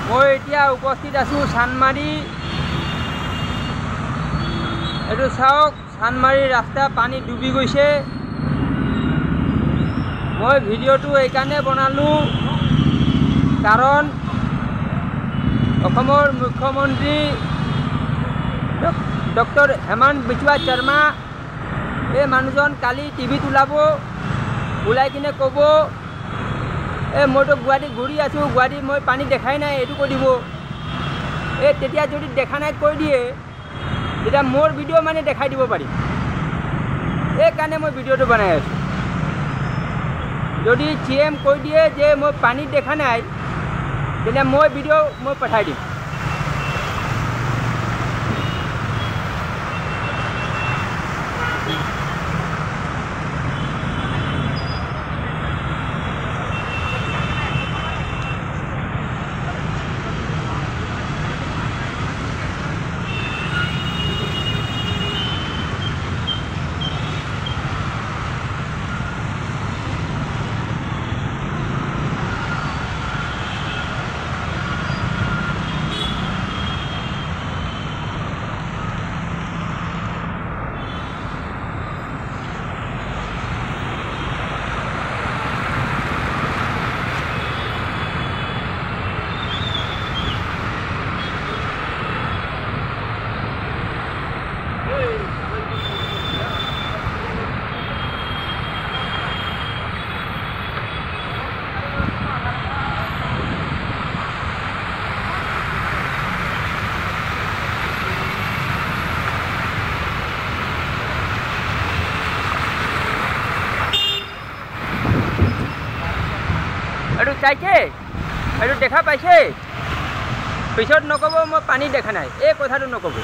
মই এতিয়া উপস্থিত আছোঁ চানমাৰী। এইটো চাওক, চানমাৰী ৰাস্তা পানী ডুবি গৈছে। মই ভিডিঅ'টো এইকাৰণে বনালোঁ কাৰণ অসমৰ মুখ্যমন্ত্ৰী ডক্টৰ হেমন্ত বিশ্বৱা শৰ্মা এই মানুহজন কালি টিভিত ওলাই কিনে ক'ব মইতো গুৱাহাটী ঘূৰি আছোঁ, গুৱাহাটীত মই পানী দেখাই নাই, এইটো কৈ দিব। তেতিয়া যদি দেখা নাই কৈ দিয়ে তেতিয়া মোৰ ভিডিঅ' মানে দেখাই দিব পাৰিম। এইকাৰণে মই ভিডিঅ'টো বনাই আছোঁ। যদি CM কৈ দিয়ে যে মই পানীত দেখা নাই তেতিয়া মই ভিডিঅ' মই পঠাই দিম। এইটো চাইছে, এইটো দেখা পাইছে, পিছত নক'ব মই পানী দেখা নাই, এই কথাটো নক'ব।